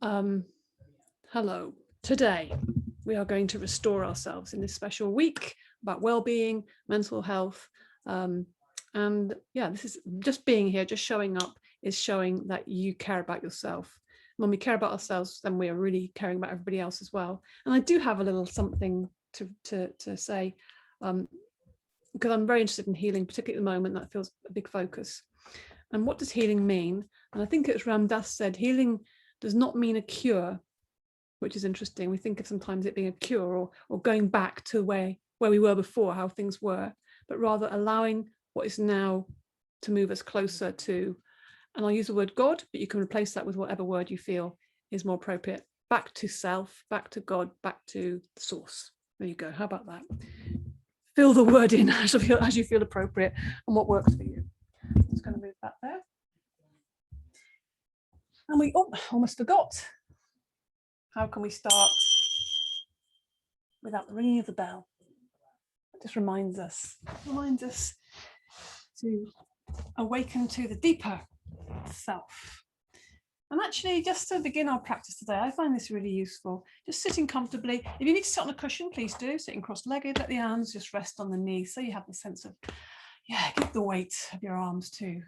Hello. Today we are going to restore ourselves in this special week about well-being, mental health, and yeah, this is just being here, just showing up is showing that you care about yourself. When we care about ourselves, then we are really caring about everybody else as well. And I do have a little something to say, because I'm very interested in healing, particularly at the moment. That feels a big focus. And what does healing mean? And I think it's Ram Dass said, healing does not mean a cure, which is interesting. We think of sometimes it being a cure or going back to where we were before, how things were, but rather allowing what is now to move us closer to, and I'll use the word God, but you can replace that with whatever word you feel is more appropriate. Back to self, back to God, back to the source. There you go. How about that? Fill the word in as you feel appropriate and what works for you. I'm just going to move that there. And we almost forgot. How can we start without the ringing of the bell? It just reminds us to awaken to the deeper self. And actually, just to begin our practice today, I find this really useful. Just sitting comfortably. If you need to sit on a cushion, please do. Sitting cross-legged, let the arms just rest on the knees, so you have the sense of, give the weight of your arms to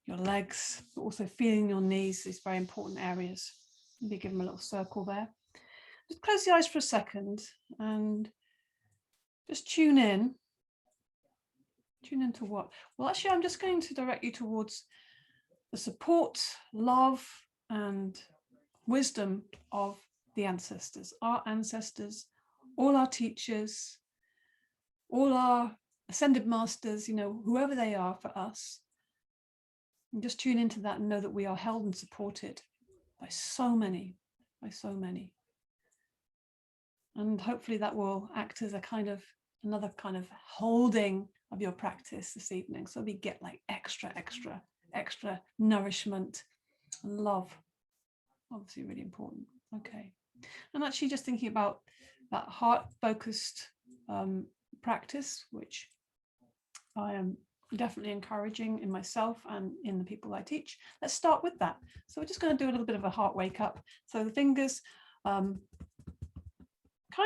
your legs, but also feeling your knees, these very important areas. Maybe give them a little circle there. Just close the eyes for a second and just tune in. Tune into what? Well, actually, I'm just going to direct you towards the support, love, and wisdom of the ancestors, our ancestors, all our teachers, all our ascended masters, whoever they are for us. And just tune into that and know that we are held and supported by so many. And hopefully that will act as another kind of holding of your practice this evening. So we get like extra nourishment and love. Obviously really important. Okay. And actually just thinking about that heart-focused practice, which I am definitely encouraging in myself and in the people I teach. Let's start with that. So we're just going to do a little bit of a heart wake up. So the fingers, kind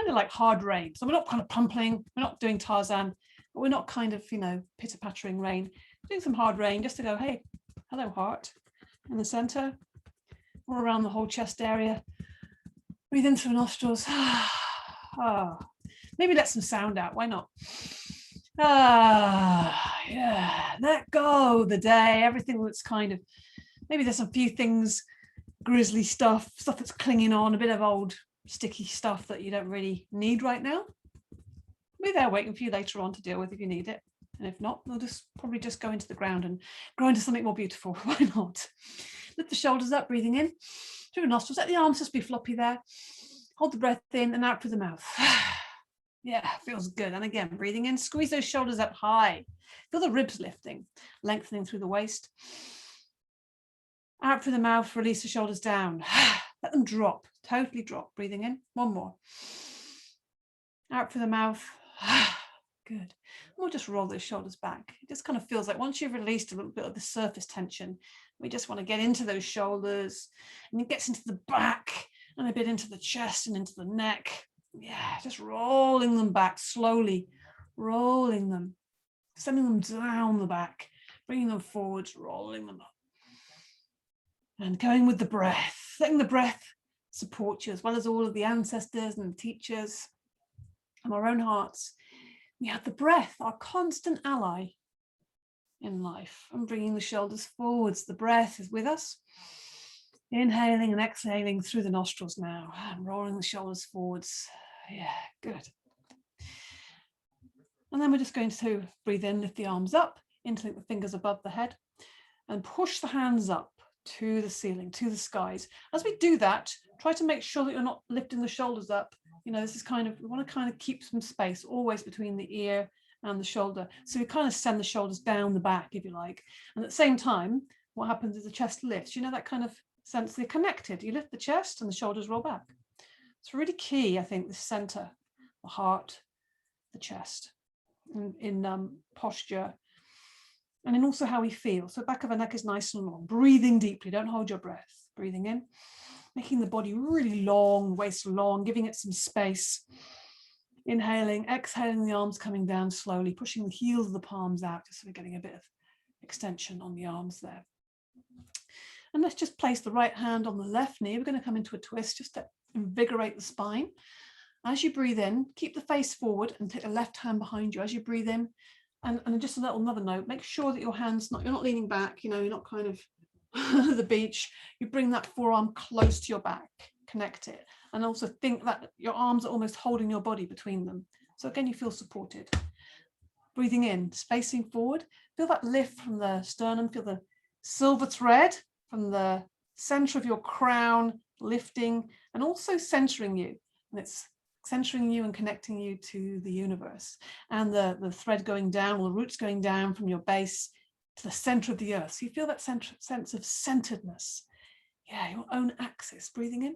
of like hard rain. So we're not kind of pumping, we're not doing Tarzan, but we're not kind of, pitter-pattering rain. We're doing some hard rain just to go, hey, hello heart, in the center, all around the whole chest area. Breathe in through the nostrils. Maybe let some sound out, why not? Let go the day, everything that's kind of, maybe there's a few things, grisly stuff that's clinging on, a bit of old sticky stuff that you don't really need right now. Be there waiting for you later on to deal with if you need it. And if not, we'll probably just go into the ground and grow into something more beautiful. Why not? Lift the shoulders up, breathing in through the nostrils. Let the arms just be floppy there. Hold the breath in and out through the mouth. Yeah, feels good. And again, breathing in, squeeze those shoulders up high. Feel the ribs lifting, lengthening through the waist. Out through the mouth, release the shoulders down. Let them drop, totally drop. Breathing in, one more. Out through the mouth. Good. And we'll just roll those shoulders back. It just kind of feels like once you've released a little bit of the surface tension, we just want to get into those shoulders, and it gets into the back and a bit into the chest and into the neck. Yeah, just rolling them back slowly, rolling them, sending them down the back, bringing them forwards, rolling them up. And going with the breath, letting the breath support you, as well as all of the ancestors and teachers and our own hearts. We have the breath, our constant ally in life, and bringing the shoulders forwards. The breath is with us. Inhaling and exhaling through the nostrils now, and rolling the shoulders forwards. Yeah, good. And then we're just going to breathe in, lift the arms up, interlink the fingers above the head, and push the hands up to the ceiling, to the skies. As we do that, try to make sure that you're not lifting the shoulders up. This is we want to kind of keep some space always between the ear and the shoulder. So we kind of send the shoulders down the back, if you like. And at the same time, what happens is the chest lifts. That kind of sense they're connected. You lift the chest and the shoulders roll back. It's really key, I think, the center, the heart, the chest, in posture, and in also how we feel. So back of the neck is nice and long. Breathing deeply, don't hold your breath. breathing in, making the body really long, waist long, giving it some space. Inhaling, exhaling, the arms coming down slowly, pushing the heels of the palms out, just so we're getting a bit of extension on the arms there. And let's just place the right hand on the left knee. We're going to come into a twist just to invigorate the spine. As you breathe in, keep the face forward and take the left hand behind you as you breathe in. And just another note, make sure that your hands, you're not leaning back, you're not kind of the beach. You bring that forearm close to your back, connect it. And also think that your arms are almost holding your body between them. So again, you feel supported. Breathing in, spacing forward, feel that lift from the sternum, feel the silver thread from the center of your crown lifting and also centering you. And it's centering you and connecting you to the universe. And the thread going down, or the roots going down from your base to the center of the earth. So you feel that sense of centeredness. Yeah, your own axis. Breathing in.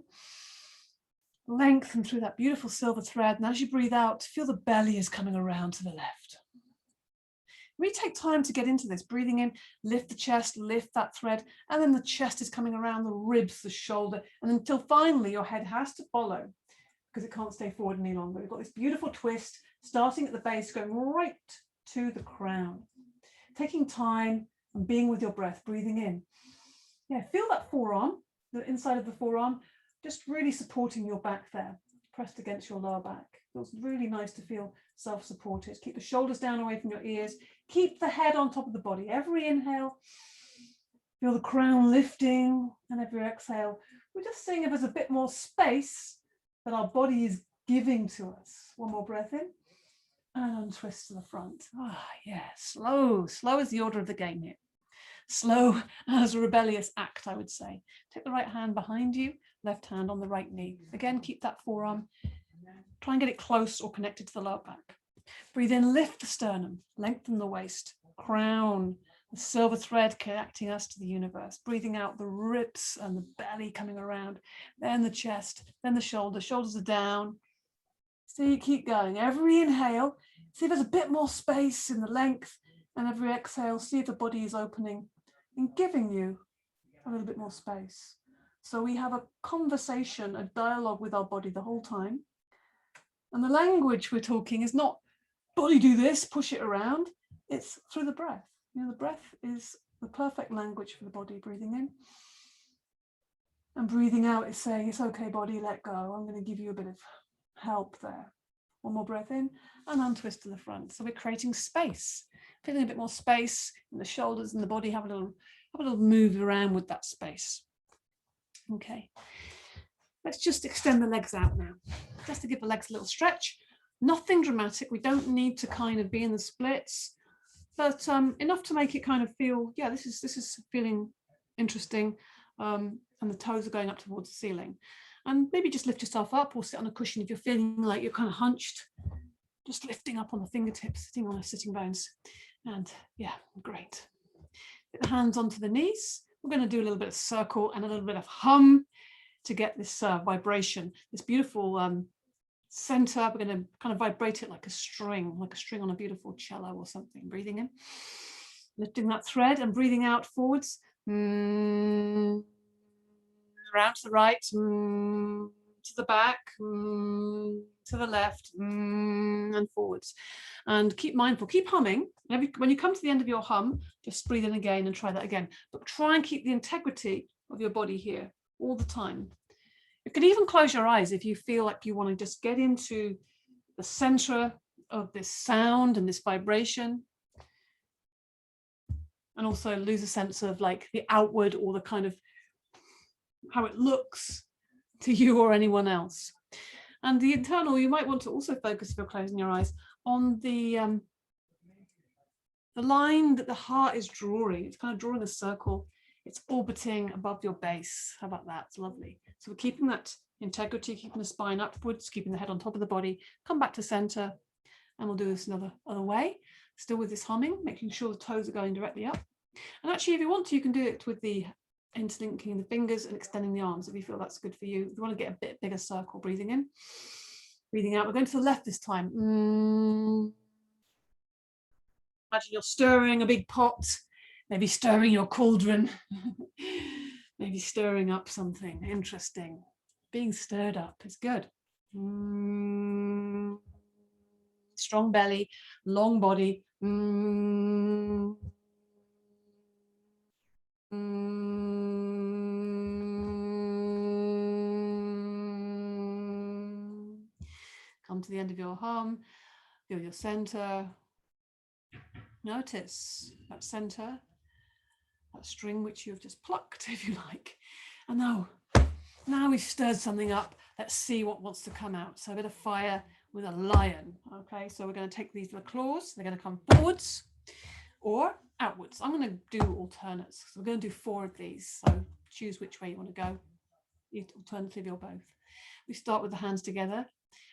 Lengthen through that beautiful silver thread. And as you breathe out, feel the belly is coming around to the left. Really take time to get into this. Breathing in, lift the chest, lift that thread. And then the chest is coming around the ribs, the shoulder. And until finally your head has to follow because it can't stay forward any longer. We've got this beautiful twist starting at the base, going right to the crown. Taking time and being with your breath, breathing in. Yeah, feel that forearm, the inside of the forearm, just really supporting your back there, pressed against your lower back. Feels really nice to feel self-supported. Keep the shoulders down away from your ears. Keep the head on top of the body. Every inhale, feel the crown lifting, and every exhale, we're just seeing if there's a bit more space that our body is giving to us. One more breath in, and untwist to the front. Yeah, slow is the order of the game here. Slow as a rebellious act, I would say. Take the right hand behind you, left hand on the right knee. Again, keep that forearm. Try and get it close or connected to the lower back. Breathe in, lift the sternum, lengthen the waist, crown, the silver thread connecting us to the universe. Breathing out, the ribs and the belly coming around, then the chest, then the shoulders are down. So you keep going. Every inhale, see if there's a bit more space in the length, and every exhale, see if the body is opening and giving you a little bit more space. So we have a conversation, a dialogue with our body the whole time. And the language we're talking is not body do this, push it around. It's through the breath. The breath is the perfect language for the body. Breathing in and breathing out is saying, it's okay, body, let go. I'm going to give you a bit of help there. One more breath in and untwist to the front. So we're creating space, feeling a bit more space in the shoulders and the body. Have a little move around with that space. Okay. Let's just extend the legs out now, just to give the legs a little stretch. Nothing dramatic. We don't need to kind of be in the splits, but enough to make it kind of feel, yeah, this is feeling interesting, and the toes are going up towards the ceiling. And maybe just lift yourself up or sit on a cushion if you're feeling like you're kind of hunched, just lifting up on the fingertips, sitting on the sitting bones. And yeah, great. Get the hands onto the knees. We're going to do a little bit of circle and a little bit of hum to get this vibration, this beautiful center. We're going to kind of vibrate it like a string on a beautiful cello or something. Breathing in, lifting that thread and breathing out forwards. Around to the right, to the back, to the left, and forwards. And keep mindful, keep humming. When you come to the end of your hum, just breathe in again and try that again. But try and keep the integrity of your body here all the time. You can even close your eyes if you feel like you want to just get into the center of this sound and this vibration. And also lose a sense of like the outward or the kind of how it looks to you or anyone else. And the internal, you might want to also focus, if you're closing your eyes, on the line that the heart is drawing. It's kind of drawing a circle. It's orbiting above your base. How about that? It's lovely. So we're keeping that integrity, keeping the spine upwards, keeping the head on top of the body. Come back to center, and we'll do this another way. Still with this humming, making sure the toes are going directly up. And actually, if you want to, you can do it with the interlinking the fingers and extending the arms if you feel that's good for you. If you want to get a bit bigger circle, breathing in, breathing out. We're going to the left this time. Imagine you're stirring a big pot, maybe stirring your cauldron. Maybe stirring up something interesting. Being stirred up is good. Strong belly, long body. Come to the end of your hum, feel your center. Notice that center, that string which you've just plucked, if you like. And now we've stirred something up. Let's see what wants to come out. So a bit of fire with a lion. Okay, so we're going to take these little claws. They're going to come forwards or outwards. I'm going to do alternates. So we're going to do 4 of these. So choose which way you want to go. Alternatively or both. We start with the hands together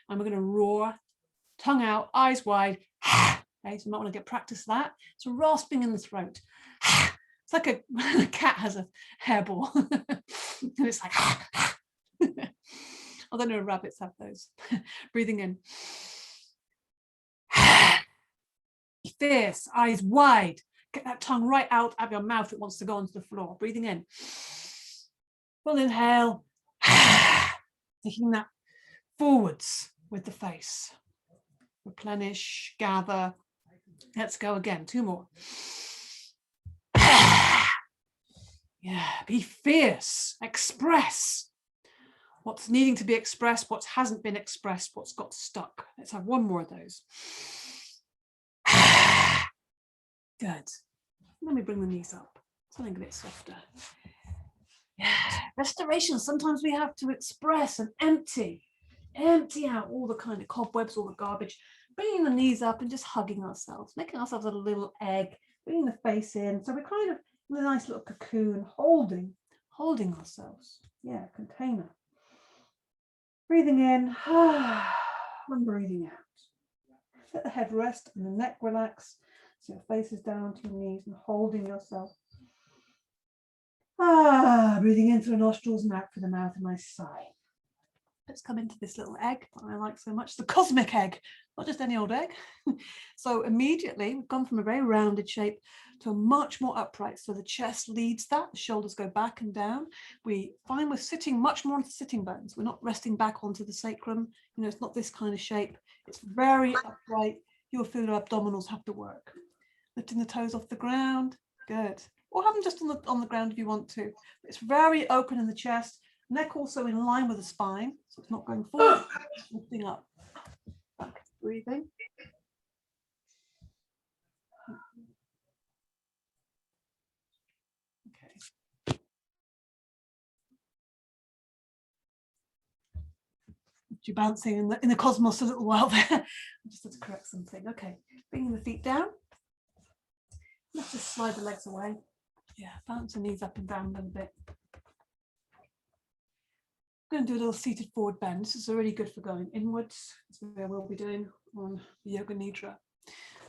and we're going to roar, tongue out, eyes wide. Okay, so you might want to get practice that. So rasping in the throat. It's like a cat has a hairball. And it's like, I don't know if rabbits have those. Breathing in. Fierce, eyes wide. Get that tongue right out of your mouth. It wants to go onto the floor. Breathing in. Full inhale. Taking that forwards with the face. Replenish, gather. Let's go again. 2 more. Yeah, be fierce. Express what's needing to be expressed, what hasn't been expressed, what's got stuck. Let's have 1 more of those. Good. Let me bring the knees up. Something a bit softer. Yeah. Restoration. Sometimes we have to express and empty out all the kind of cobwebs, all the garbage, bringing the knees up and just hugging ourselves, making ourselves a little egg, bringing the face in. So we're kind of in a nice little cocoon, holding ourselves. Yeah, container. Breathing in and breathing out. Let the head rest and the neck relax. So your face is down to your knees and holding yourself. Breathing in through the nostrils and out through the mouth, a nice sigh. Let's come into this little egg that I like so much, the cosmic egg, not just any old egg. So immediately we've gone from a very rounded shape to a much more upright. So the chest leads that, the shoulders go back and down. We find we're sitting much more onto the sitting bones. We're not resting back onto the sacrum. You know, it's not this kind of shape. It's very upright. You'll feel your abdominals have to work. Lifting the toes off the ground, good. Or have them just on the ground if you want to. It's very open in the chest. Neck also in line with the spine, so it's not going forward, lifting up. Back, breathing. Okay. You're bouncing in the cosmos a little while there. I just had to correct something. Okay, bringing the feet down. Let's just slide the legs away. Yeah, bounce the knees up and down a little bit. I'm going to do a little seated forward bend. This is really good for going inwards. That's what we'll be doing on the Yoga Nidra.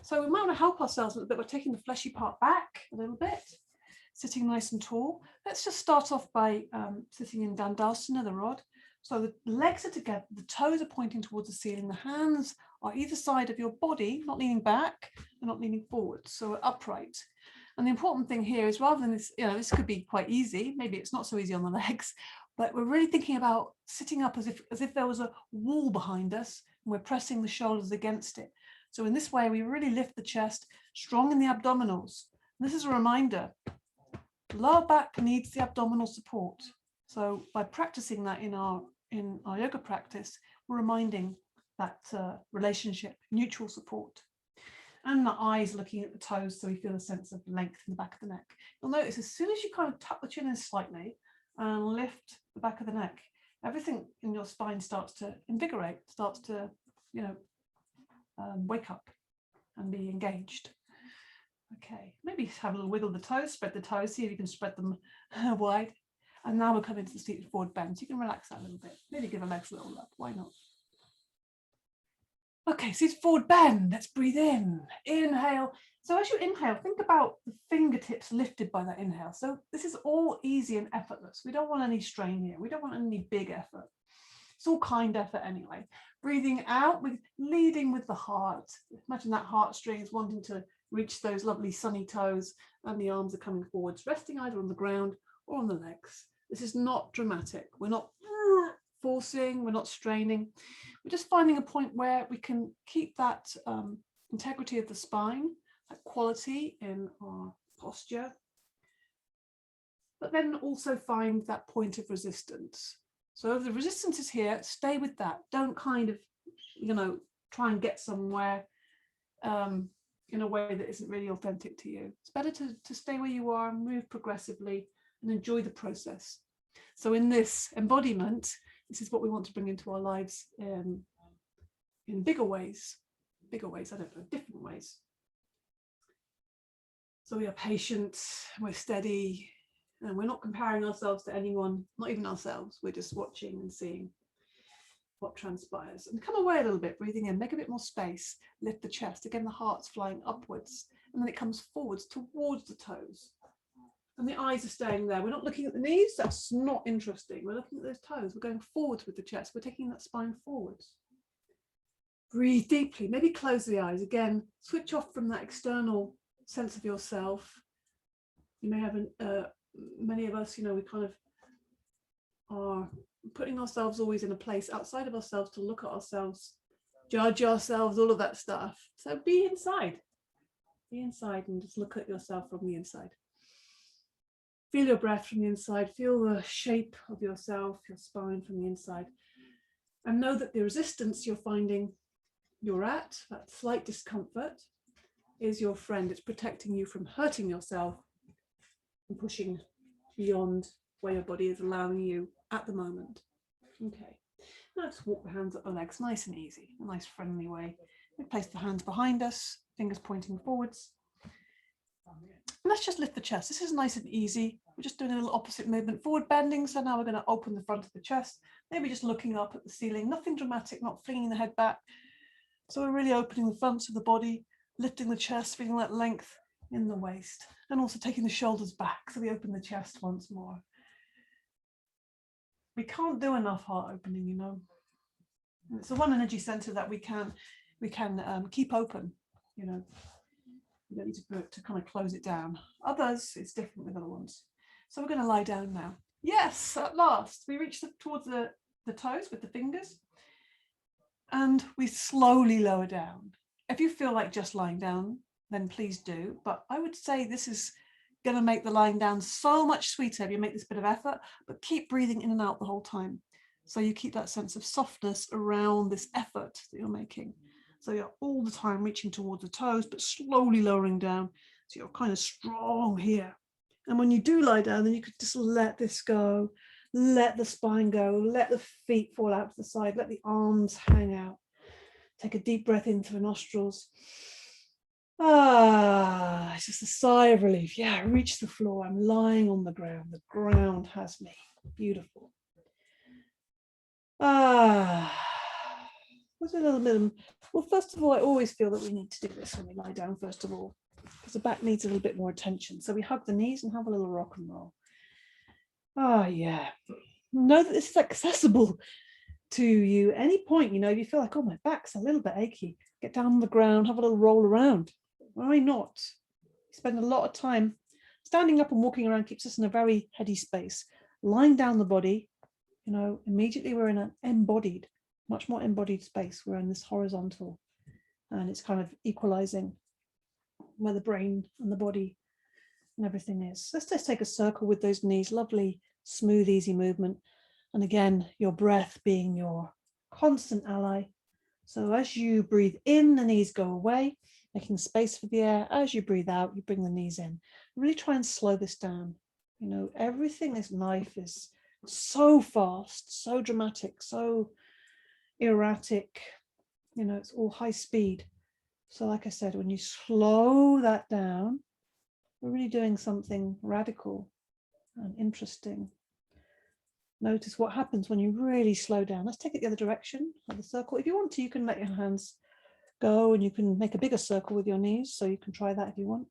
So we might want to help ourselves a little bit by taking the fleshy part back a little bit, sitting nice and tall. Let's just start off by sitting in dandasana, the rod. So the legs are together, the toes are pointing towards the ceiling, the hands are either side of your body, not leaning back and not leaning forward, so we're upright. And the important thing here is rather than this, you know, this could be quite easy, maybe it's not so easy on the legs, but we're really thinking about sitting up as if there was a wall behind us and we're pressing the shoulders against it. So in this way, we really lift the chest, strong in the abdominals. And this is a reminder, lower back needs the abdominal support. So by practicing that in our yoga practice, we're reminding that relationship, mutual support. And the eyes looking at the toes, so we feel a sense of length in the back of the neck. You'll notice as soon as you kind of tuck the chin in slightly and lift the back of the neck, everything in your spine starts to invigorate, starts to, you know, wake up and be engaged. Okay, maybe have a little wiggle of the toes, spread the toes, see if you can spread them wide. And now we're coming to the seated forward bend. So you can relax that a little bit. Maybe give the legs a little love. Why not? Okay, seated forward bend. Let's breathe in. Inhale. So as you inhale, think about the fingertips lifted by that inhale. So this is all easy and effortless. We don't want any strain here. We don't want any big effort. It's all kind effort anyway. Breathing out, leading with the heart. Imagine that heartstrings wanting to reach those lovely sunny toes, and the arms are coming forwards, resting either on the ground or on the legs. This is not dramatic. We're not forcing, we're not straining. We're just finding a point where we can keep that integrity of the spine, that quality in our posture, but then also find that point of resistance. So if the resistance is here, stay with that. Don't kind of, try and get somewhere in a way that isn't really authentic to you. It's better to stay where you are and move progressively and enjoy the process. So in this embodiment, this is what we want to bring into our lives in bigger ways, I don't know, different ways. So we are patient, we're steady, and we're not comparing ourselves to anyone, not even ourselves. We're just watching and seeing what transpires. And come away a little bit, breathing in, make a bit more space, lift the chest. Again, the heart's flying upwards, and then it comes forwards towards the toes. And the eyes are staying there. We're not looking at the knees. That's not interesting. We're looking at those toes. We're going forwards with the chest. We're taking that spine forwards. Breathe deeply. Maybe close the eyes. Again, switch off from that external sense of yourself. You may have, many of us, we kind of are putting ourselves always in a place outside of ourselves to look at ourselves, judge ourselves, all of that stuff. So be inside. Be inside and just look at yourself from the inside. Feel your breath from the inside, feel the shape of yourself, your spine from the inside, and know that the resistance you're finding you're at, that slight discomfort, is your friend. It's protecting you from hurting yourself and pushing beyond where your body is allowing you at the moment. Okay, now just walk the hands up the legs, nice and easy, a nice friendly way. We place the hands behind us, fingers pointing forwards. And let's just lift the chest. This is nice and easy. We're just doing a little opposite movement, forward bending. So now we're going to open the front of the chest, maybe just looking up at the ceiling, nothing dramatic, not flinging the head back. So we're really opening the front of the body, lifting the chest, feeling that length in the waist, and also taking the shoulders back. So we open the chest once more. We can't do enough heart opening, It's the one energy center that we can keep open, You don't need to kind of close it down. Others, it's different with other ones. So we're going to lie down now. Yes, at last. We reach towards the toes with the fingers. And we slowly lower down. If you feel like just lying down, then please do. But I would say this is going to make the lying down so much sweeter if you make this bit of effort, but keep breathing in and out the whole time. So you keep that sense of softness around this effort that you're making. So you're all the time reaching towards the toes, but slowly lowering down. So you're kind of strong here. And when you do lie down, then you could just let this go, let the spine go, let the feet fall out to the side, let the arms hang out. Take a deep breath in through the nostrils. It's just a sigh of relief. Yeah, reach the floor. I'm lying on the ground. The ground has me. Beautiful. What's a little bit? Well, first of all, I always feel that we need to do this when we lie down, first of all, because the back needs a little bit more attention. So we hug the knees and have a little rock and roll. Yeah. Know that this is accessible to you at any point. If you feel like, oh, my back's a little bit achy, get down on the ground, have a little roll around. Why not? Spend a lot of time standing up and walking around keeps us in a very heady space. Lying down the body, immediately we're in an embodied, much more embodied space. We're in this horizontal, and it's kind of equalizing where the brain and the body and everything is. Let's just take a circle with those knees. Lovely, smooth, easy movement. And again, your breath being your constant ally. So as you breathe in, the knees go away, making space for the air. As you breathe out, you bring the knees in. Really try and slow this down. Everything in life is so fast, so dramatic, so erratic. It's all high speed. So like I said, when you slow that down, we're really doing something radical and interesting. Notice what happens when you really slow down. Let's take it the other direction of the circle. If you want to, you can let your hands go and you can make a bigger circle with your knees. So you can try that if you want.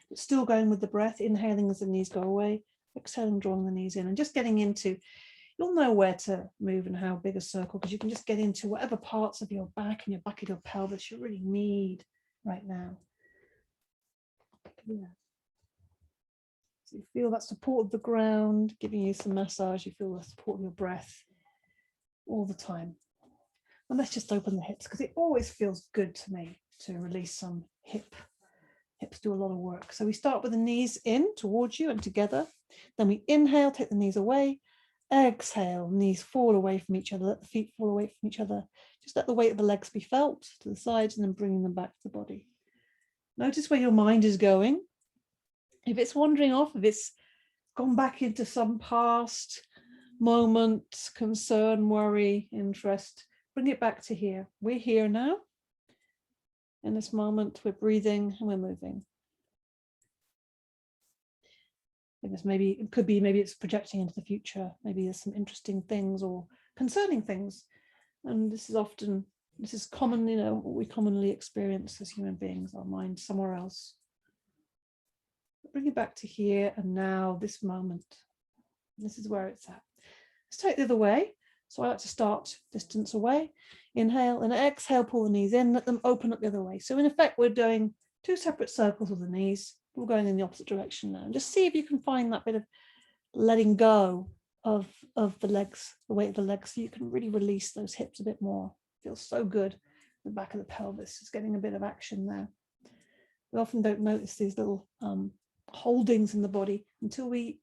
But still going with the breath, inhaling as the knees go away, exhaling, drawing the knees in, and just getting into, you'll know where to move and how big a circle, because you can just get into whatever parts of your back and your back of your pelvis you really need right now. Yeah. So you feel that support of the ground, giving you some massage. You feel the support of your breath all the time. And let's just open the hips, because it always feels good to me to release some hips do a lot of work. So we start with the knees in towards you and together. Then we inhale, take the knees away. Exhale, knees fall away from each other. Let the feet fall away from each other. Just let the weight of the legs be felt to the sides and then bringing them back to the body. Notice where your mind is going. If it's wandering off, if it's gone back into some past moment, concern, worry, interest, bring it back to here. We're here now. In this moment, we're breathing and we're moving. Maybe it could be, maybe it's projecting into the future. Maybe there's some interesting things or concerning things. And this is common, what we commonly experience as human beings, our mind somewhere else. Bring it back to here and now, this moment. This is where it's at. Let's take it the other way. So I like to start distance away. Inhale and exhale, pull the knees in, let them open up the other way. So in effect, we're doing 2 separate circles with the knees. We're going in the opposite direction now. And just see if you can find that bit of letting go of the legs, the weight of the legs, so you can really release those hips a bit more. Feels so good. The back of the pelvis is getting a bit of action there. We often don't notice these little holdings in the body until we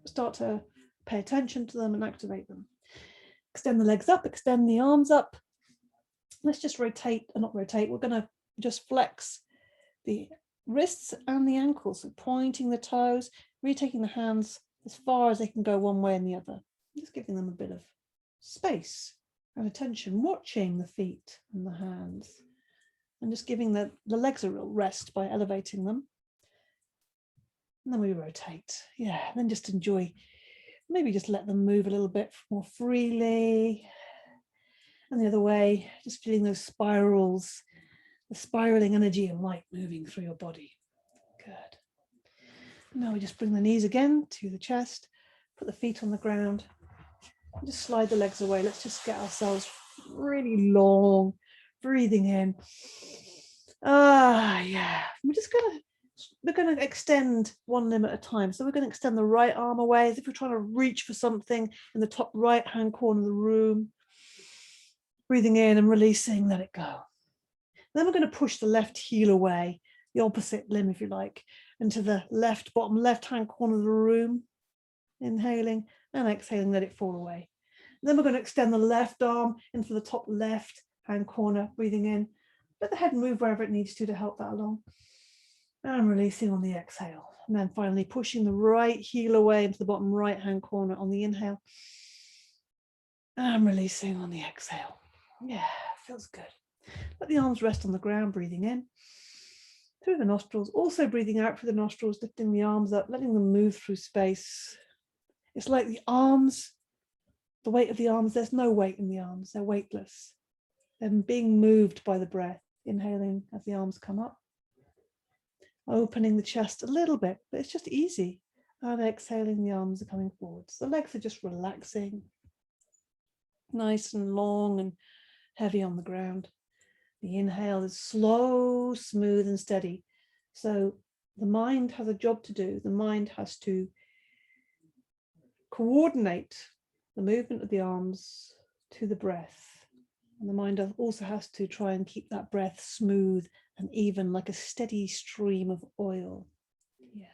start to pay attention to them and activate them. Extend the legs up, extend the arms up. Let's just rotate, not rotate, we're going to just flex the wrists and the ankles, so pointing the toes, retaking the hands as far as they can go one way and the other. Just giving them a bit of space and attention, watching the feet and the hands, and just giving the legs a real rest by elevating them. And then we rotate. Yeah, and then just enjoy, maybe just let them move a little bit more freely. And the other way, just feeling those spirals, the spiraling energy and light moving through your body. Good. Now we just bring the knees again to the chest, put the feet on the ground, and just slide the legs away. Let's just get ourselves really long, breathing in. Yeah. We're going to extend one limb at a time. So we're going to extend the right arm away as if we're trying to reach for something in the top right hand corner of the room. Breathing in and releasing, let it go. Then we're going to push the left heel away, the opposite limb, if you like, into the bottom left-hand corner of the room. Inhaling and exhaling, let it fall away. And then we're going to extend the left arm into the top left-hand corner, breathing in. Let the head move wherever it needs to help that along. And releasing on the exhale. And then finally pushing the right heel away into the bottom right-hand corner on the inhale. And releasing on the exhale. Yeah, feels good. Let the arms rest on the ground, breathing in through the nostrils, also breathing out through the nostrils, lifting the arms up, letting them move through space. It's like the arms, the weight of the arms, there's no weight in the arms, they're weightless. They're being moved by the breath, inhaling as the arms come up, opening the chest a little bit, but it's just easy. And exhaling, the arms are coming forwards. The legs are just relaxing, nice and long and heavy on the ground. The inhale is slow, smooth and steady. So the mind has a job to do. The mind has to coordinate the movement of the arms to the breath. And the mind also has to try and keep that breath smooth and even, like a steady stream of oil. Yeah.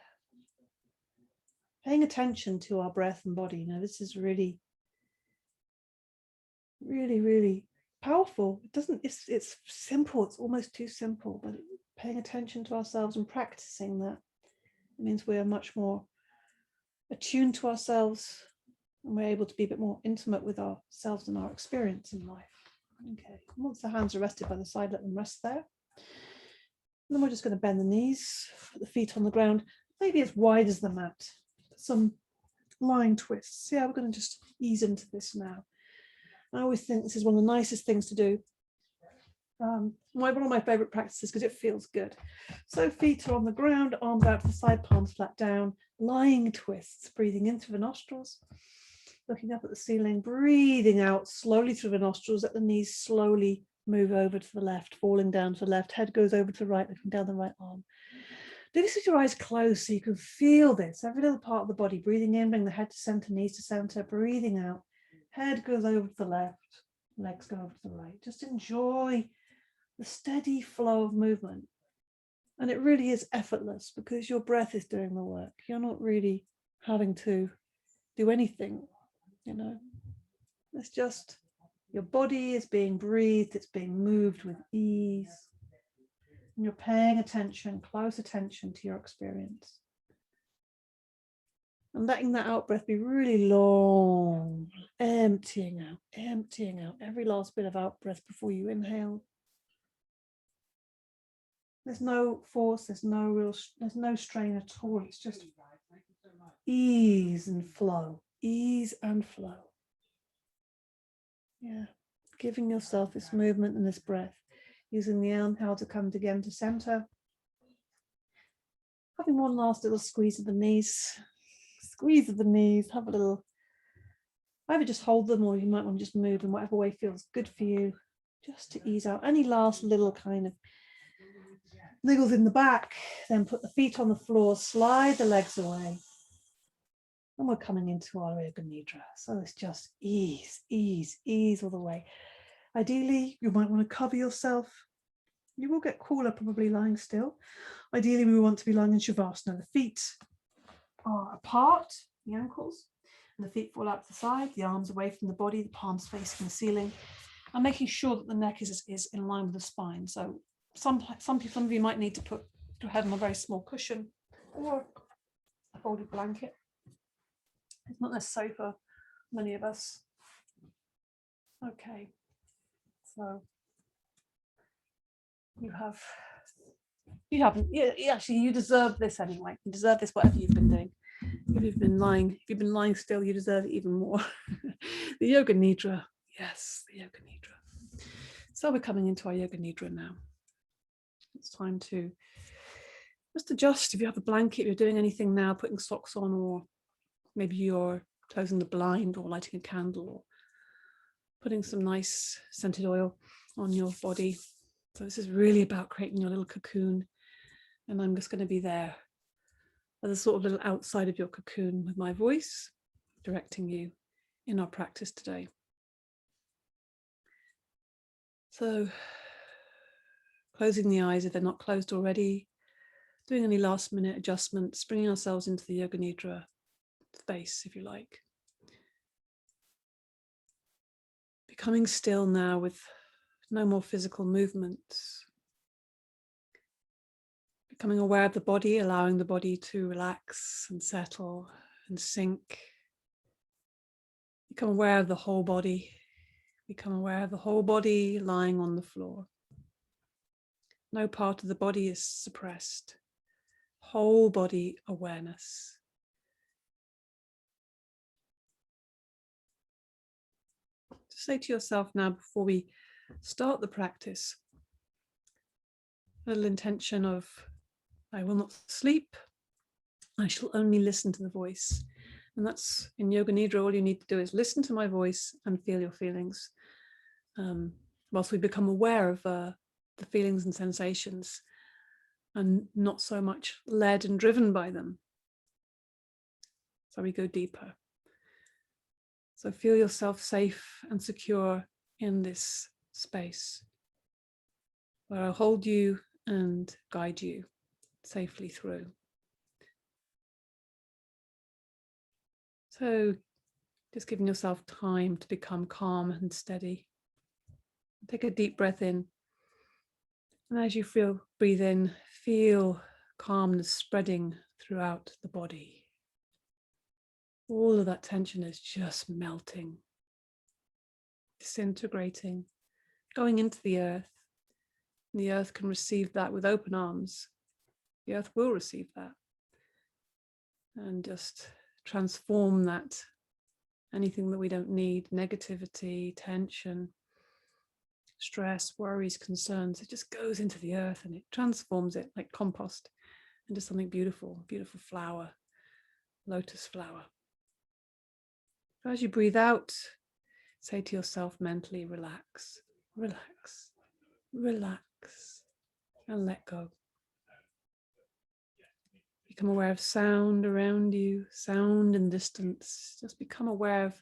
Paying attention to our breath and body. This is really, really, really powerful. It's simple, it's almost too simple, but paying attention to ourselves and practicing that, it means we're much more attuned to ourselves and we're able to be a bit more intimate with ourselves and our experience in life. Okay, once the hands are rested by the side, let them rest there. And then we're just going to bend the knees, put the feet on the ground, maybe as wide as the mat. Some lying twists. Yeah, we're going to just ease into this now. I always think this is one of the nicest things to do. One of my favorite practices because it feels good. So feet are on the ground, arms out to the side, palms flat down, lying twists, breathing in through the nostrils, looking up at the ceiling, breathing out slowly through the nostrils, let the knees slowly move over to the left, falling down to the left, head goes over to the right, looking down the right arm. Do this with your eyes closed so you can feel this, every little part of the body. Breathing in, bring the head to center, knees to center. Breathing out, head goes over to the left, legs go over to the right. Just enjoy the steady flow of movement. And it really is effortless because your breath is doing the work. You're not really having to do anything, you know. It's just your body is being breathed, it's being moved with ease. And you're paying attention, close attention to your experience. And letting that out breath be really long, emptying out every last bit of out breath before you inhale. There's no force, there's no strain at all. It's just ease and flow, ease and flow. Yeah, giving yourself this movement and this breath, using the inhale to come again to center. Having one last little squeeze of the knees. Squeeze of the knees, have a little, either just hold them or you might want to just move in whatever way feels good for you, just to ease out any last little kind of niggles in the back. Then put the feet on the floor, slide the legs away. And we're coming into our Yoga Nidra. So it's just ease, ease, ease all the way. Ideally, you might want to cover yourself. You will get cooler probably lying still. Ideally, we want to be lying in Shavasana. The feet are apart, the ankles, and the feet fall out to the side, the arms away from the body, the palms facing the ceiling, and making sure that the neck is in line with the spine. So some of you might need to put your head on a very small cushion or a folded blanket. It's not necessary for many of us. Okay, so you deserve this anyway. You deserve this, whatever you've been doing. If you've been lying still, you deserve it even more. The Yoga Nidra, yes, the Yoga Nidra. So we're coming into our Yoga Nidra now. It's time to just adjust. If you have a blanket, if you're doing anything now, putting socks on, or maybe you're closing the blind or lighting a candle or putting some nice scented oil on your body. So this is really about creating your little cocoon. And I'm just going to be there as a sort of little outside of your cocoon with my voice, directing you in our practice today. So closing the eyes if they're not closed already, doing any last minute adjustments, bringing ourselves into the Yoga Nidra space, if you like. Becoming still now with no more physical movements. Becoming aware of the body, allowing the body to relax and settle and sink. Become aware of the whole body. Become aware of the whole body lying on the floor. No part of the body is suppressed. Whole body awareness. Just say to yourself now, before we start the practice, a little intention of, I will not sleep, I shall only listen to the voice. And that's in Yoga Nidra, all you need to do is listen to my voice and feel your feelings. Whilst we become aware of the feelings and sensations and not so much led and driven by them. So we go deeper. So feel yourself safe and secure in this space where I'll hold you and guide you safely through. So just giving yourself time to become calm and steady. Take a deep breath in. And as you breathe in, feel calmness spreading throughout the body. All of that tension is just melting, disintegrating, going into the earth. And the earth can receive that with open arms. The earth will receive that. And just transform that, anything that we don't need, negativity, tension, stress, worries, concerns, it just goes into the earth and it transforms it like compost into something beautiful, beautiful flower, lotus flower. So as you breathe out, say to yourself mentally, relax, relax, relax, and let go. Become aware of sound around you, sound and distance. Just become aware of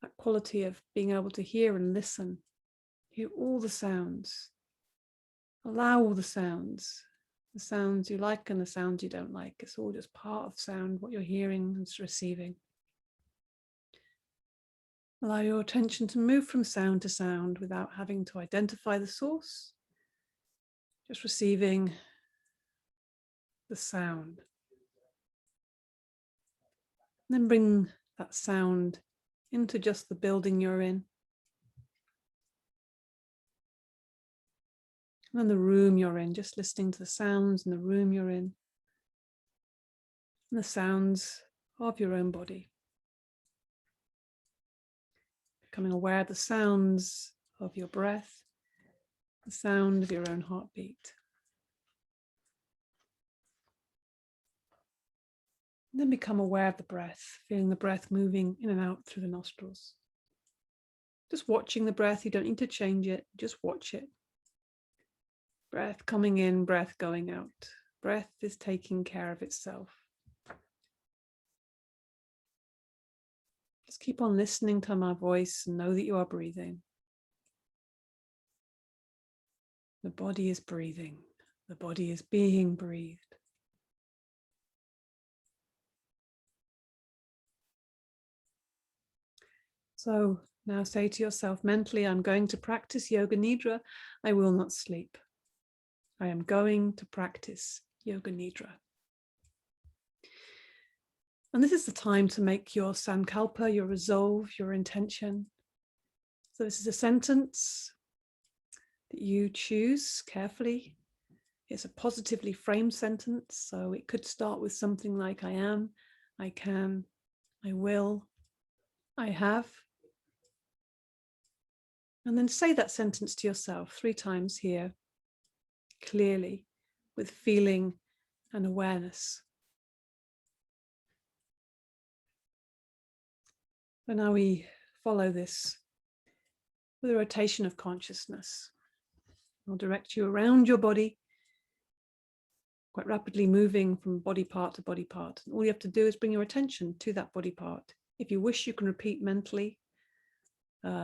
that quality of being able to hear and listen. Hear all the sounds. Allow all the sounds you like and the sounds you don't like. It's all just part of sound, what you're hearing and receiving. Allow your attention to move from sound to sound without having to identify the source. Just receiving the sound. And then bring that sound into just the building you're in. And then the room you're in, just listening to the sounds in the room you're in. And the sounds of your own body. Becoming aware of the sounds of your breath, the sound of your own heartbeat. And then become aware of the breath, feeling the breath moving in and out through the nostrils. Just watching the breath, you don't need to change it, just watch it. Breath coming in, breath going out. Breath is taking care of itself. Just keep on listening to my voice and know that you are breathing. The body is breathing. The body is being breathed. So now say to yourself mentally, I'm going to practice Yoga Nidra. I will not sleep. I am going to practice Yoga Nidra. And this is the time to make your sankalpa, your resolve, your intention. So this is a sentence that you choose carefully. It's a positively framed sentence. So it could start with something like I am, I can, I will, I have. And then say that sentence to yourself 3 times here, clearly, with feeling and awareness. So now we follow this with a rotation of consciousness. I'll direct you around your body, quite rapidly moving from body part to body part. And all you have to do is bring your attention to that body part. If you wish, you can repeat mentally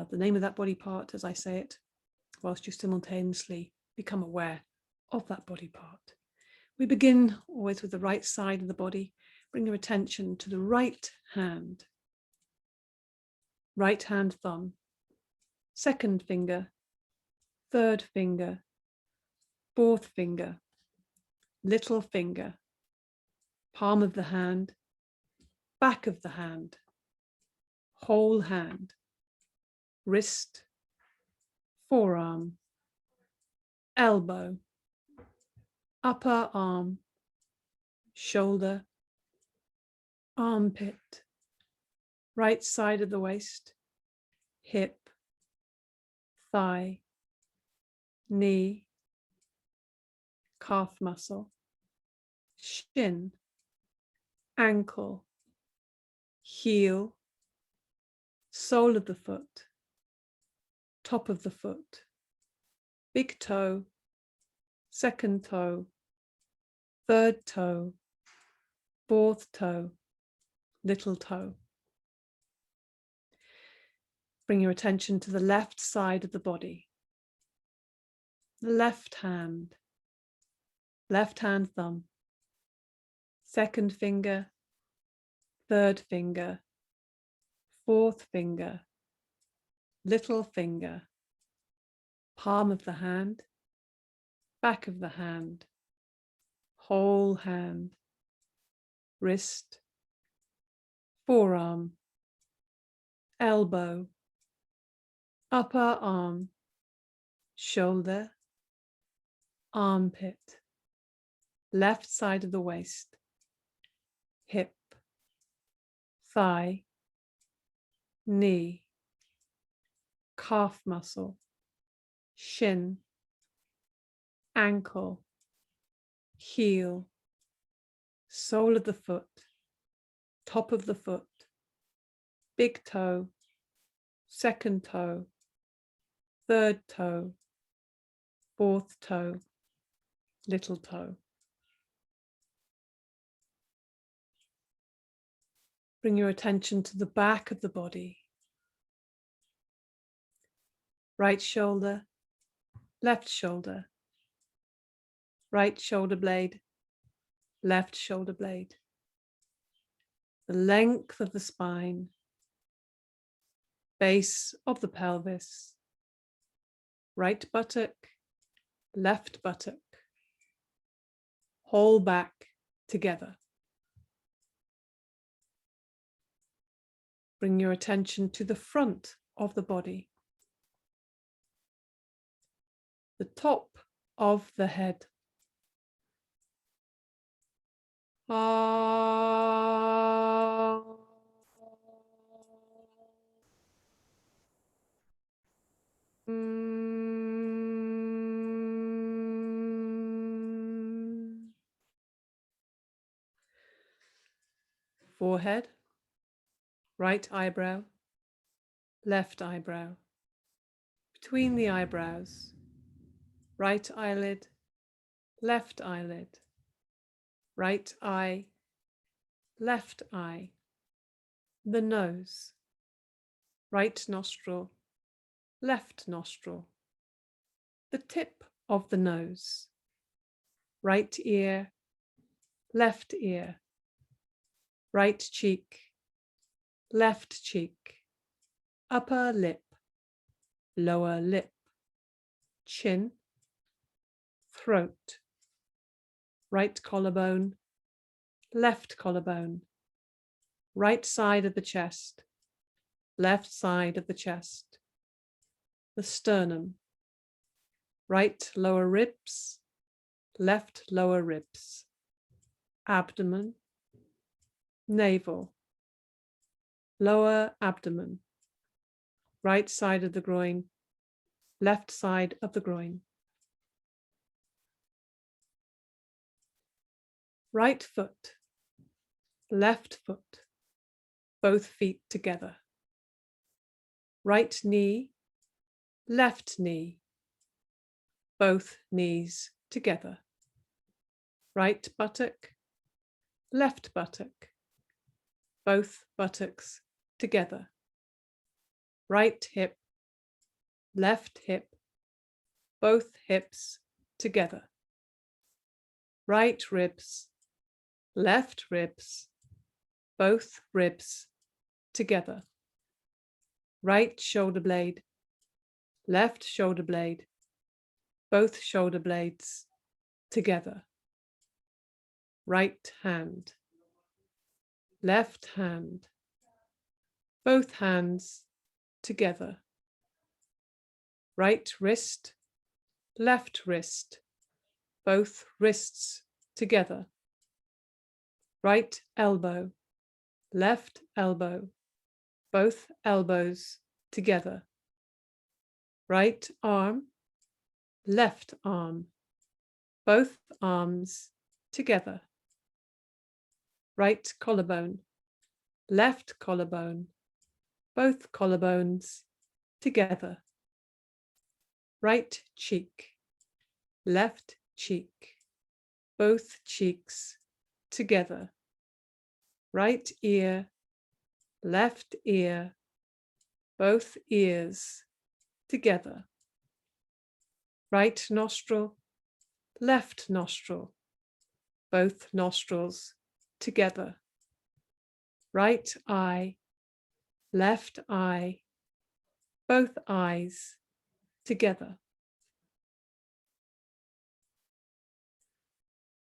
the name of that body part as I say it, whilst you simultaneously become aware of that body part. We begin always with the right side of the body. Bring your attention to the right hand thumb, second finger, third finger, fourth finger, little finger, palm of the hand, back of the hand, whole hand, wrist, forearm, elbow, upper arm, shoulder, armpit, right side of the waist, hip, thigh, knee, calf muscle, shin, ankle, heel, sole of the foot, top of the foot, big toe, second toe, third toe, fourth toe, little toe. Bring your attention to the left side of the body. The left hand thumb, second finger, third finger, fourth finger, little finger, palm of the hand, back of the hand, whole hand, wrist, forearm, elbow, upper arm, shoulder, armpit, left side of the waist, hip, thigh, knee, calf muscle, shin, ankle, heel, sole of the foot, top of the foot, big toe, second toe, third toe, fourth toe, little toe. Bring your attention to the back of the body. Right shoulder, left shoulder, right shoulder blade, left shoulder blade. The length of the spine, base of the pelvis, right buttock, left buttock, whole back together. Bring your attention to the front of the body, the top of the head. Forehead, right eyebrow, left eyebrow. Between the eyebrows, right eyelid, left eyelid, right eye, left eye. The nose, right nostril, left nostril. The tip of the nose, right ear, left ear, right cheek, left cheek, upper lip, lower lip, chin, throat, right collarbone, left collarbone, right side of the chest, left side of the chest, the sternum, right lower ribs, left lower ribs, abdomen, navel, lower abdomen, right side of the groin, left side of the groin. Right foot, left foot, both feet together. Right knee, left knee, both knees together. Right buttock, left buttock, both buttocks together. Right hip, left hip, both hips together. Right ribs, left ribs, both ribs together. Right shoulder blade, left shoulder blade, both shoulder blades together. Right hand, left hand, both hands together. Right wrist, left wrist, both wrists together. Right elbow, left elbow, both elbows together. Right arm, left arm, both arms together. Right collarbone, left collarbone, both collarbones together. Right cheek, left cheek, both cheeks together. Right ear, left ear, both ears together. Right nostril, left nostril, both nostrils together. Right eye, left eye, both eyes together.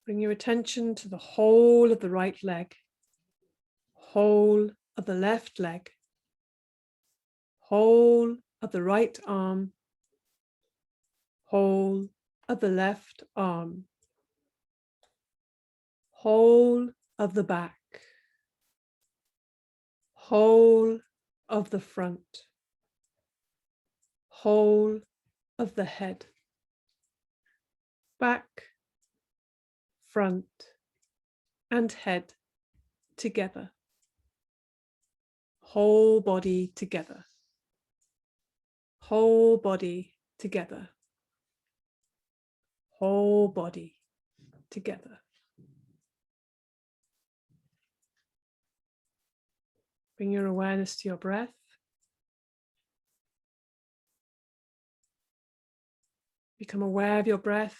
Bring your attention to the whole of the right leg, whole of the left leg, whole of the right arm, whole of the left arm, whole of the back, whole of the front, whole of the head, back, front, and head together, whole body together, whole body together, whole body together. Bring your awareness to your breath. Become aware of your breath.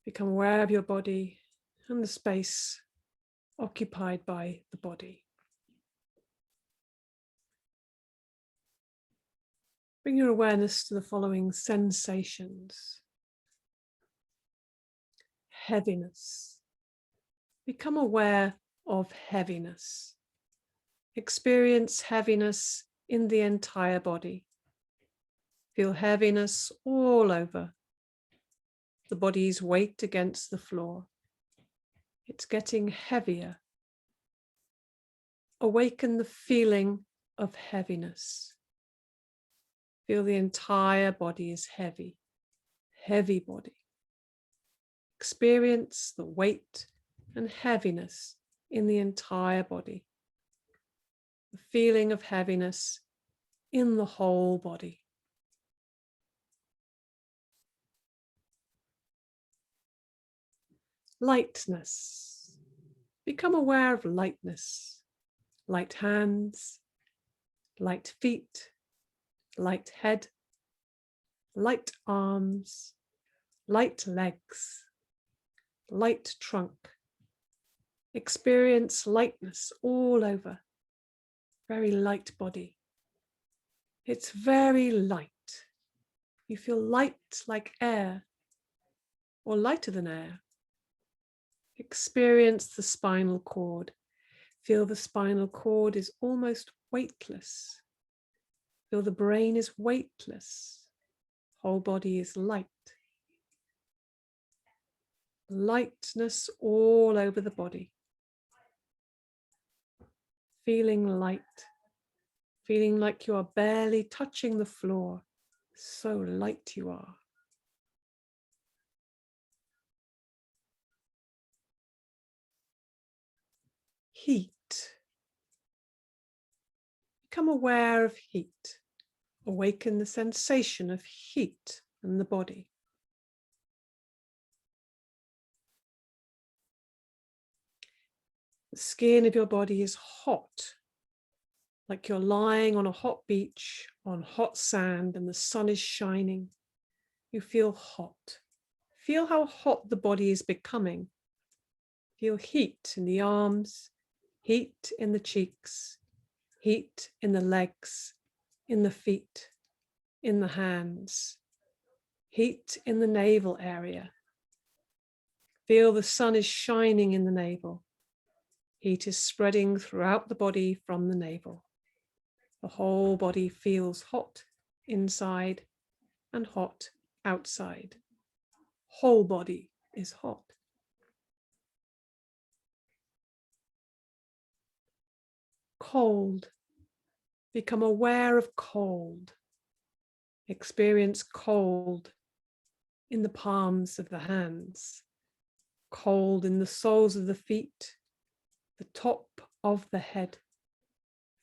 Become aware of your body and the space occupied by the body. Bring your awareness to the following sensations. Heaviness. Become aware of heaviness. Experience heaviness in the entire body. Feel heaviness all over. The body's weight against the floor. It's getting heavier. Awaken the feeling of heaviness. Feel the entire body is heavy. Heavy body. Experience the weight and heaviness in the entire body. The feeling of heaviness in the whole body. Lightness. Become aware of lightness. Light hands, light feet, light head, light arms, light legs, light trunk. Experience lightness all over. Very light body. It's very light. You feel light like air or lighter than air. Experience the spinal cord. Feel the spinal cord is almost weightless. Feel the brain is weightless. Whole body is light. Lightness all over the body. Feeling light. Feeling like you are barely touching the floor. So light you are. Heat. Become aware of heat. Awaken the sensation of heat in the body. The skin of your body is hot, like you're lying on a hot beach on hot sand and the sun is shining. You feel hot. Feel how hot the body is becoming. Feel heat in the arms, heat in the cheeks, heat in the legs, in the feet, in the hands, heat in the navel area. Feel the sun is shining in the navel. Heat is spreading throughout the body from the navel. The whole body feels hot inside and hot outside. Whole body is hot. Cold. Become aware of cold. Experience cold in the palms of the hands, cold in the soles of the feet, the top of the head.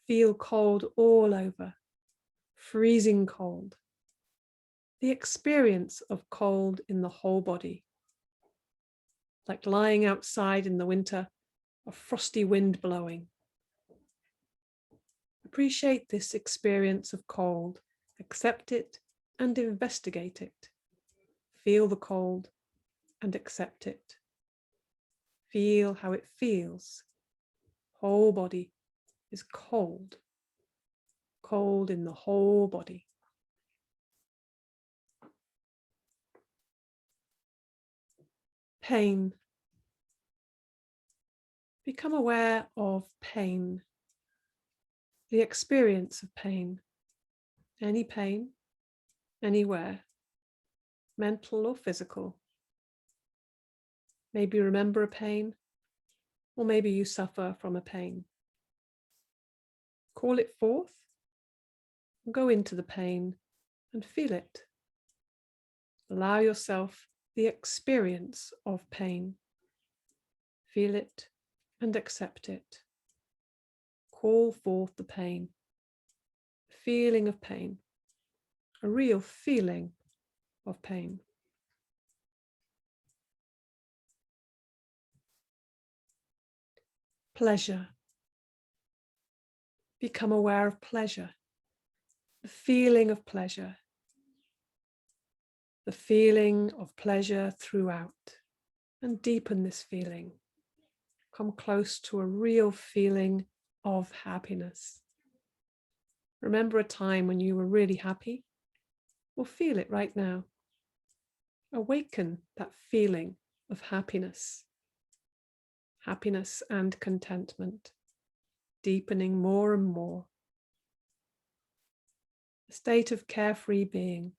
Feel cold all over, freezing cold. The experience of cold in the whole body, like lying outside in the winter, a frosty wind blowing. Appreciate this experience of cold, accept it and investigate it. Feel the cold and accept it. Feel how it feels. Whole body is cold. Cold in the whole body. Pain. Become aware of pain. The experience of pain. Any pain, anywhere, mental or physical. Maybe you remember a pain, or maybe you suffer from a pain. Call it forth, go into the pain and feel it. Allow yourself the experience of pain. Feel it and accept it. Call forth the pain, feeling of pain, a real feeling of pain. pleasure. Become aware of pleasure, the feeling of pleasure, the feeling of pleasure throughout, and deepen this feeling. Come close to a real feeling of happiness. Remember a time when you were really happy, or feel it right now. Awaken that feeling of happiness, happiness and contentment, deepening more and more. A state of carefree being.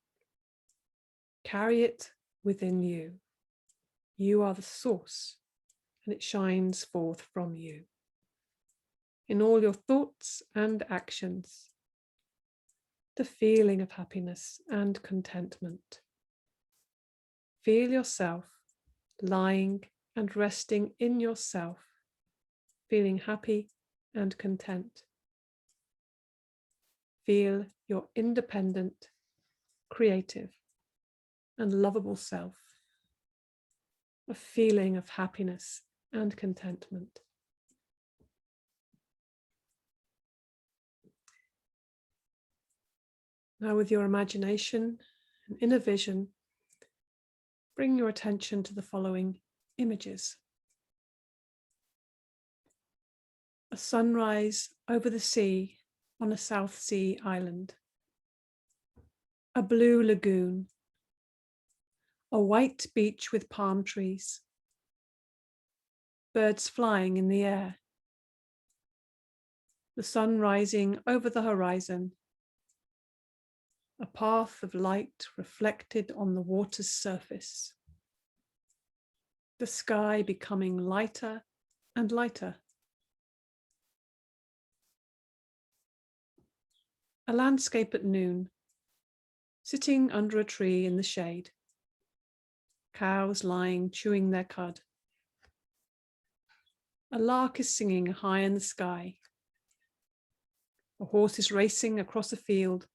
Carry it within you. You are the source, and it shines forth from you. In all your thoughts and actions, the feeling of happiness and contentment. Feel yourself lying and resting in yourself, feeling happy and content. Feel your independent, creative, and lovable self, a feeling of happiness and contentment. Now, with your imagination and inner vision, bring your attention to the following images. A sunrise over the sea on a South Sea island. A blue lagoon. A white beach with palm trees. Birds flying in the air. The sun rising over the horizon. A path of light reflected on the water's surface. The sky becoming lighter and lighter. A landscape at noon, sitting under a tree in the shade. Cows lying, chewing their cud. A lark is singing high in the sky. A horse is racing across a field,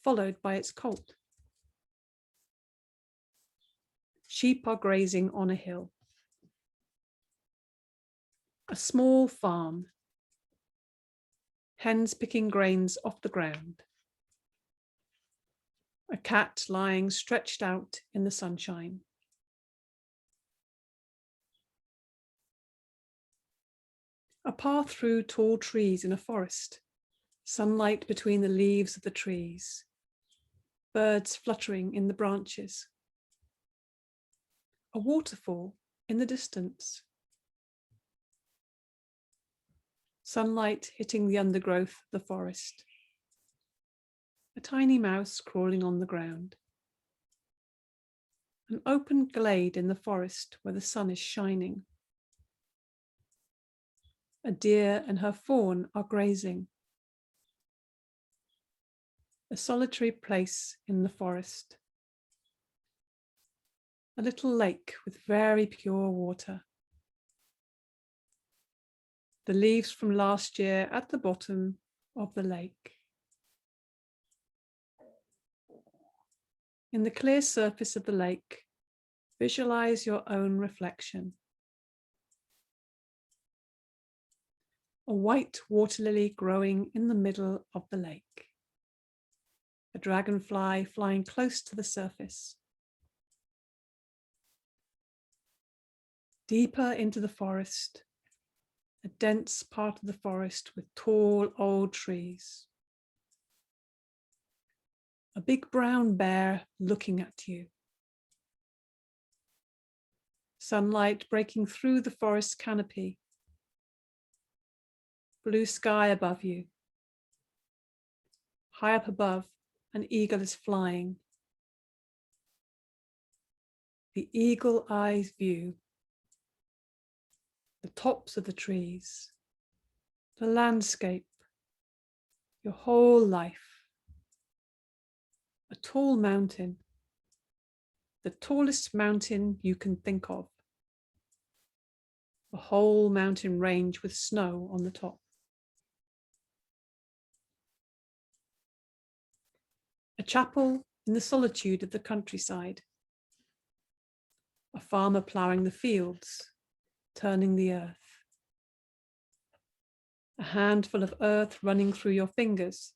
followed by its colt. Sheep are grazing on a hill. A small farm. Hens picking grains off the ground. A cat lying stretched out in the sunshine. A path through tall trees in a forest. Sunlight between the leaves of the trees. Birds fluttering in the branches. A waterfall in the distance. Sunlight hitting the undergrowth of the forest. A tiny mouse crawling on the ground. An open glade in the forest where the sun is shining. A deer and her fawn are grazing. A solitary place in the forest. A little lake with very pure water. The leaves from last year at the bottom of the lake. In the clear surface of the lake, visualize your own reflection. A white water lily growing in the middle of the lake. A dragonfly flying close to the surface. Deeper into the forest, a dense part of the forest with tall old trees. A big brown bear looking at you. Sunlight breaking through the forest canopy. Blue sky above you. High up above, an eagle is flying. The eagle eyes view. The tops of the trees. The landscape. Your whole life. A tall mountain. The tallest mountain you can think of. A whole mountain range with snow on the top. A chapel in the solitude of the countryside. A farmer ploughing the fields, turning the earth. a handful of earth running through your fingers,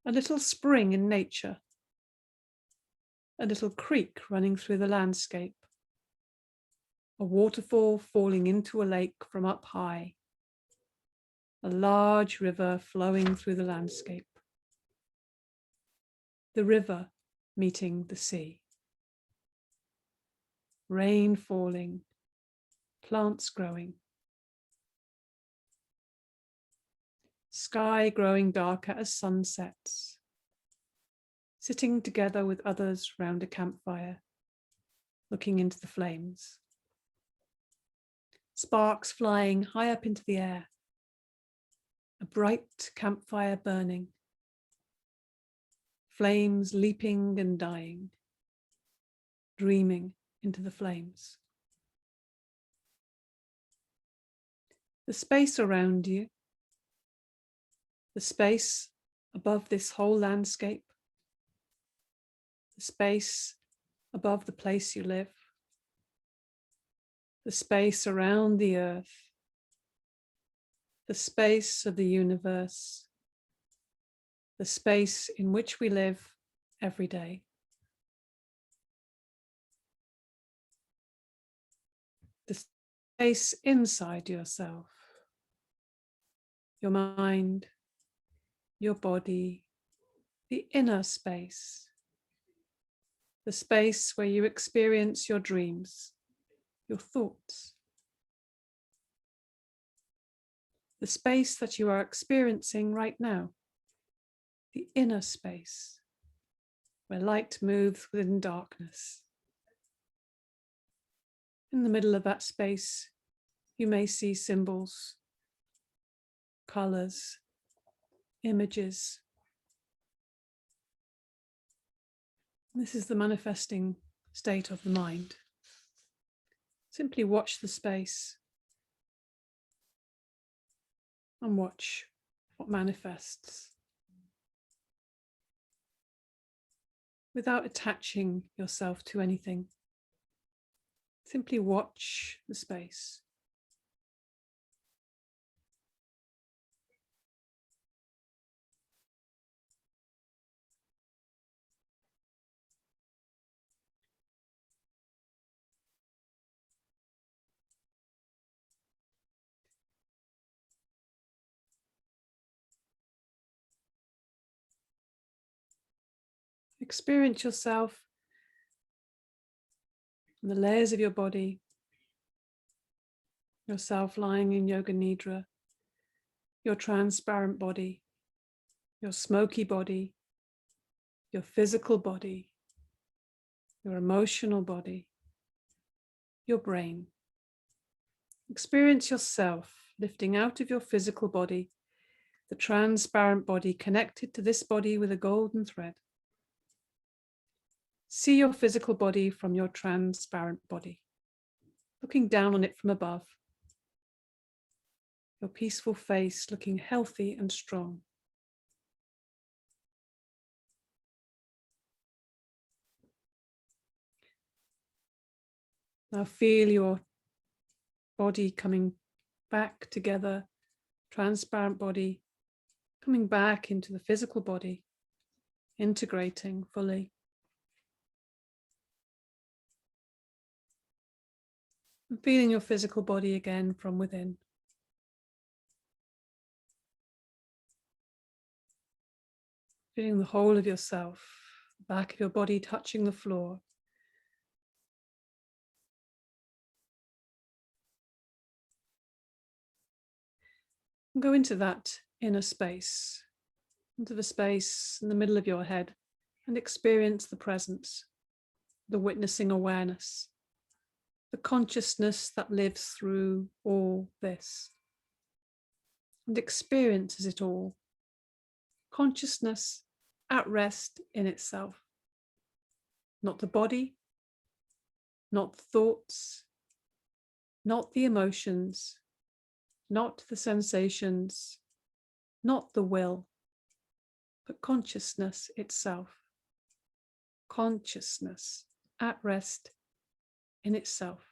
a little spring in nature, a little creek running through the landscape, a waterfall falling into a lake from up high, a large river flowing through the landscape, the river meeting the sea, rain falling, plants growing, sky growing darker as sun sets, sitting together with others round a campfire, looking into the flames, sparks flying high up into the air, a bright campfire burning, flames leaping and dying, dreaming into the flames. The space around you, the space above this whole landscape, the space above the place you live, the space around the earth, the space of the universe, the space in which we live every day. The space inside yourself, your mind, your body, the inner space, the space where you experience your dreams, your thoughts, the space that you are experiencing right now, the inner space where light moves within darkness. In the middle of that space, you may see symbols, colors, images. This is the manifesting state of the mind. Simply watch the space and watch what manifests without attaching yourself to anything. Simply watch the space. Experience yourself in the layers of your body, yourself lying in Yoga Nidra, your transparent body, your smoky body, your physical body, your emotional body, your brain. Experience yourself lifting out of your physical body, the transparent body connected to this body with a golden thread. See your physical body from your transparent body, looking down on it from above. Your peaceful face looking healthy and strong. Now feel your body coming back together, transparent body, coming back into the physical body, integrating fully. And feeling your physical body again from within. Feeling the whole of yourself, the back of your body touching the floor. And go into that inner space, into the space in the middle of your head, and experience the presence, the witnessing awareness, the consciousness that lives through all this, and experiences it all. Consciousness at rest in itself. Not the body, not the thoughts, not the emotions, not the sensations, not the will, but consciousness itself. Consciousness at rest in itself.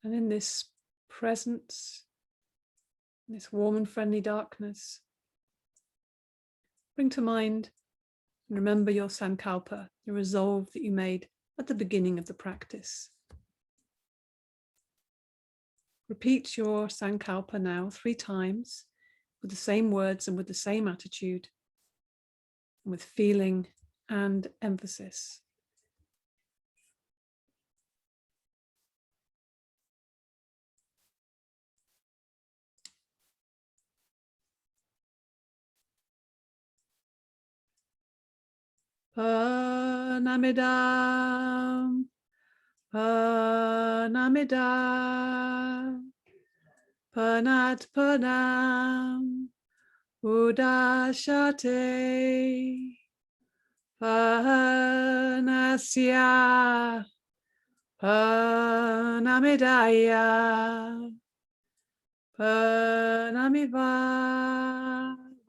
And in this presence, this warm and friendly darkness, bring to mind and remember your sankalpa, your resolve that you made at the beginning of the practice. Repeat your sankalpa now 3 times with the same words and with the same attitude, and with feeling and emphasis. Pranamidam, Pranamidam, Panat Panam, Udashate, Panasya, Panamidaya, Panamiva,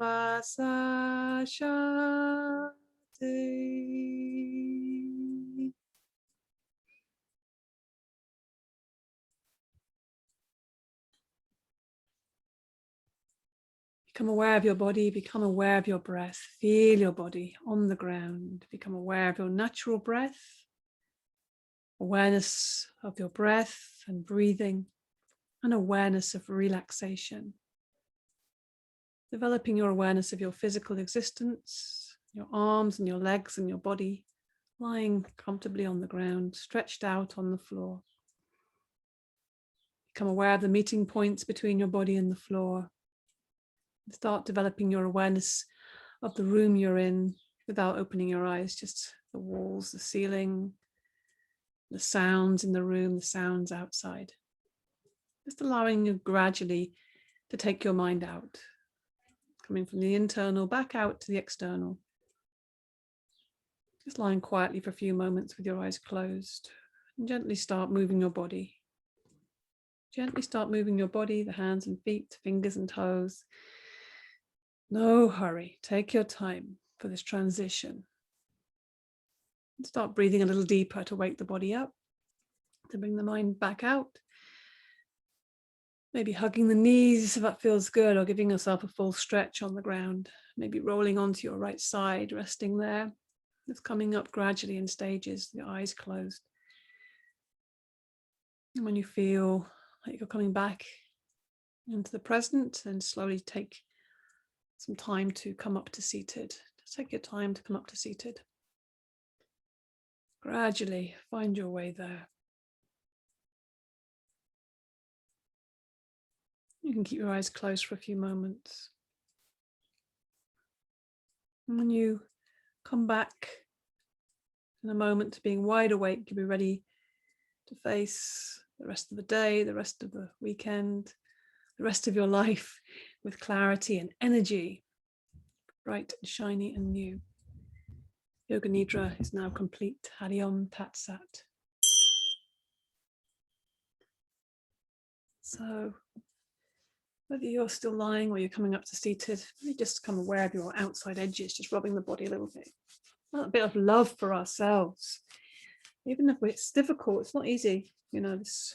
Vasashate. Become aware of your body, become aware of your breath. Feel your body on the ground. Become aware of your natural breath. Awareness of your breath and breathing, and awareness of relaxation. Developing your awareness of your physical existence, your arms and your legs and your body, lying comfortably on the ground, stretched out on the floor. Become aware of the meeting points between your body and the floor. Start developing your awareness of the room you're in without opening your eyes, just the walls, the ceiling, the sounds in the room, the sounds outside. Just allowing you gradually to take your mind out, coming from the internal back out to the external. Just lying quietly for a few moments with your eyes closed, and gently start moving your body. Gently start moving your body, the hands and feet, fingers and toes. No hurry. Take your time for this transition. And start breathing a little deeper to wake the body up, to bring the mind back out. Maybe hugging the knees if that feels good, or giving yourself a full stretch on the ground. Maybe rolling onto your right side, resting there. Just coming up gradually in stages, your eyes closed. And when you feel like you're coming back into the present, then slowly take some time to come up to seated. Just take your time to come up to seated. Gradually find your way there. You can keep your eyes closed for a few moments. And when you come back in a moment to being wide awake, you'll be ready to face the rest of the day, the rest of the weekend, the rest of your life with clarity and energy, bright and shiny and new. Yoga Nidra is now complete. Hari Om Tat Sat. So whether you're still lying or you're coming up to seated, maybe just become aware of your outside edges, just rubbing the body a little bit. A bit of love for ourselves. Even if it's difficult, it's not easy. You know, it's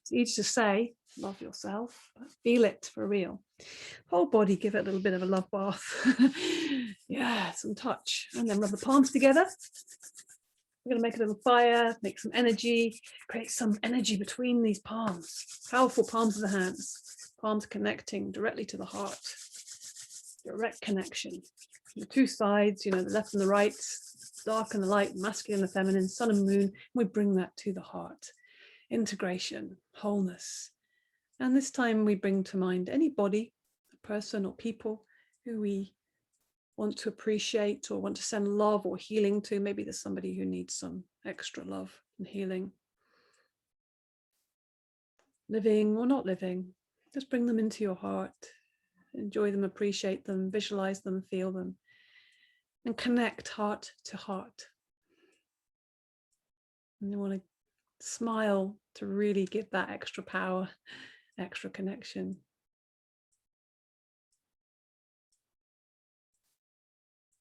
easy to say, love yourself, but feel it for real. Whole body, give it a little bit of a love bath. Yeah, some touch. And then rub the palms together. We're going to make a little fire, make some energy, create some energy between these palms. Powerful palms of the hands. Palms connecting directly to the heart. Direct connection. The two sides, you know, the left and the right, dark and the light, masculine and the feminine, sun and moon. We bring that to the heart. Integration, wholeness. And this time we bring to mind any body, a person or people who we want to appreciate or want to send love or healing to. Maybe there's somebody who needs some extra love and healing. Living or not living, just bring them into your heart. Enjoy them, appreciate them, visualize them, feel them, and connect heart to heart. And you want to smile to really give that extra power, extra connection.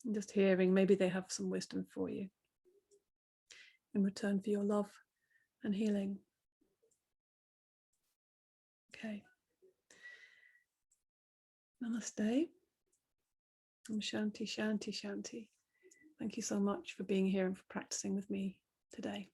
And just hearing, maybe they have some wisdom for you in return for your love and healing. Okay. Namaste. Shanti, Shanti, Shanti. Thank you so much for being here and for practicing with me today.